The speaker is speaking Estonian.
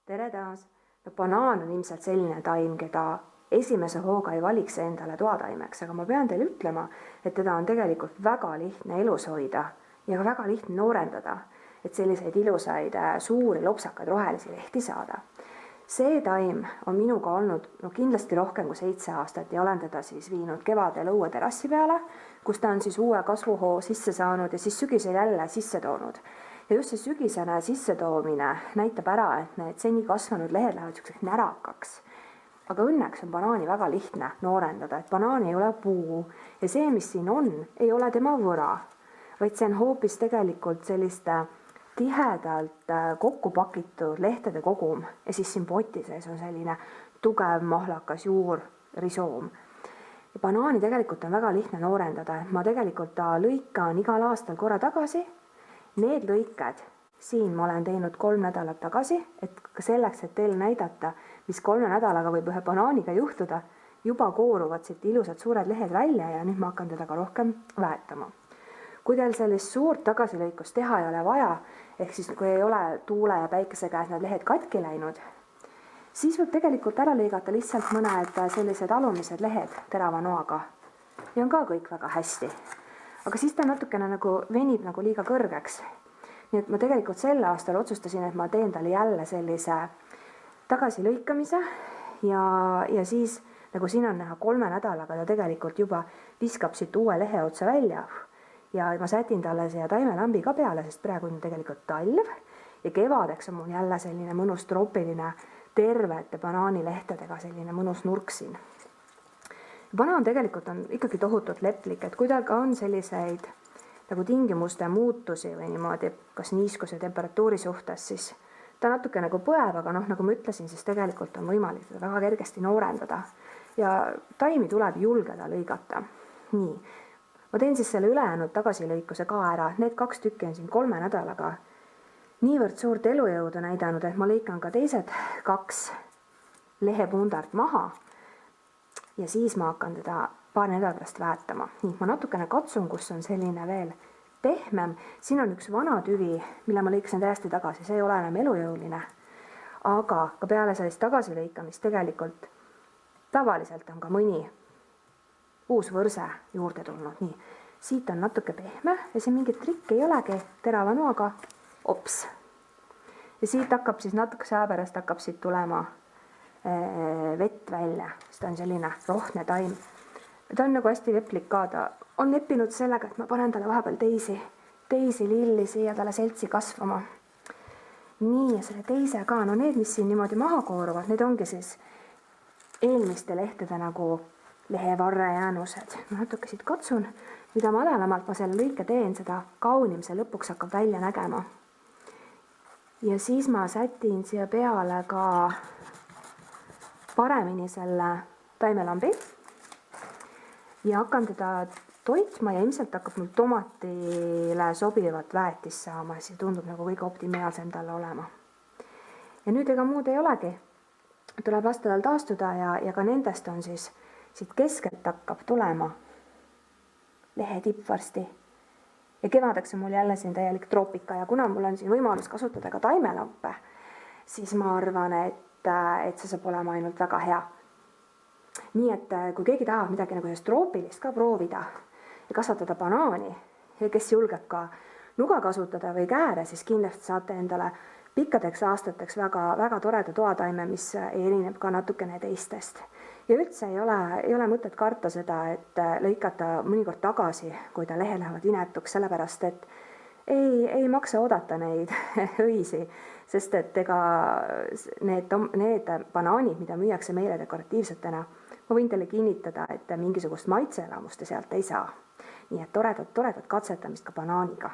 tere taas! No banaan on ilmselt selline taim, keda esimese hooga ei valiks endale toataimeks, aga ma pean teile ütlema, et teda on tegelikult väga lihtne elus hoida ja ka väga lihtne noorendada, et selliseid ilusaid suuri lopsakaid rohelisi lehti saada. See taim on minuga olnud kindlasti rohkem kui 7 aastat ja olen teda siis viinud kevadel õue terassi peale, kus ta on siis uue kasvuhoo sisse saanud ja siis sügisel jälle sisse toonud. Ja just see sügisene sissetoomine näitab ära, et need seni kasvanud lehed lähevad selliseks närakaks. Aga õnneks on banaani väga lihtne noorendada, et banaan ei ole puu ja see, mis siin on, ei ole tema võra, vaid see on hoopis tegelikult selliste tihedalt kokku pakitud lehtede kogum ja siis siin poti sees on selline tugev mahlakas juur, risoom. Ja banaani tegelikult on väga lihtne noorendada, et ma tegelikult lõikan igal aastal korra tagasi. Need lõiked siin ma olen teinud 3 nädalat tagasi, et ka selleks, et teile näidata, mis 3 nädalaga võib ühe banaaniga juhtuda, juba kooruvad siit ilusad suured lehed välja ja nüüd ma hakkan teda ka rohkem väetama. Kui teil sellist suurt tagasilõikust teha ei ole vaja, ehk siis kui ei ole tuule ja päikese käes need lehed katki läinud, siis võib tegelikult ära lõigata lihtsalt mõned sellised alumised lehed terava noaga. Ja on ka kõik väga hästi. Aga siis ta natukene venib liiga kõrgeks. Nii et ma tegelikult sel aastal otsustasin, et ma teen talle jälle sellise tagasilõikamise ja siis, nagu siin on näha 3 nädalaga, ta tegelikult juba viskab siit uue lehe otsa välja ja ma sätin talle siia taimelambi ka peale, sest praegu on tegelikult talv ja kevadeks on mul jälle selline mõnus troopiline tervete banaanilehtedega selline mõnus nurk siin. Banaan tegelikult on ikkagi tohutult leplik, et kui tal ka on selliseid tingimuste muutusi või niimoodi, kas niiskuse temperatuuri suhtes, siis ta natuke põeb, aga nagu ma ütlesin, siis tegelikult on võimalik teda väga kergesti noorendada ja taimi tuleb julgeda lõigata. Nii, ma teen siis selle ülejäänud tagasilõikuse ka ära, need 2 tükki on siin 3 nädalaga niivõrd suurt elujõudu näidanud, et ma lõikan ka teised 2 lehepundart maha ja siis ma hakkan teda paar nädala pärast väetama. Nii, ma natukene katsun, kus on selline veel pehmem. Siin on üks vana tüvi, mille ma lõikasin täiesti tagasi, see ei ole enam elujõuline. Aga ka peale sellist tagasilõikamist tegelikult tavaliselt on ka mõni uus võrse juurde tulnud. Nii, siit on natuke pehme ja siin mingit trikki ei olegi terava noaga. Ops. Ja siit hakkab siis natukese aja pärast hakkab siit tulema vett välja, sest ta on selline rohne taim. Ta on hästi leplik ka, ta on leppinud sellega, et ma panen talle vahepeal teisi lilli siia talle seltsi kasvama. Nii, ja selle teise ka, need, mis siin niimoodi maha kooruvad, need ongi siis eelmiste lehtede lehevarre jäänused. Natuke siit katsun, mida madalamalt ma selle lõike teen, seda kaunim see lõpuks hakkab välja nägema. Ja siis ma sätin siia peale ka paremini selle taimelambi ja hakkan teda toitma ja ilmselt hakkab mul tomatile sobivat väetist saama, see tundub kõige optimaalsem talle olema. Ja nüüd ega muud ei olegi. Tuleb lasta tal taastuda ja ka nendest on siis siit keskelt hakkab tulema lehe tipp varsti. Ja kevadeks on mul jälle siin täielik troopika ja kuna mul on siin võimalus kasutada ka taimelampe, siis ma arvan, et see saab olema ainult väga hea. Nii et kui keegi tahab midagi troopilist ka proovida ja kasvatada banaani ja kes julgeb ka nuga kasutada või kääre, siis kindlasti saate endale pikkadeks aastateks väga toreda toataime, mis erineb ka natukene teistest. Ja üldse ei ole mõtet karta seda, et lõikata mõnikord tagasi, kui ta lehe lähevad inetuks, sellepärast et ei maksa oodata neid õisi, sest et ega need banaanid, mida müüakse meile dekoratiivsetena, ma võin teile kinnitada, et mingisugust maitseelamuste sealt ei saa. Nii et toredat katsetamist ka banaaniga.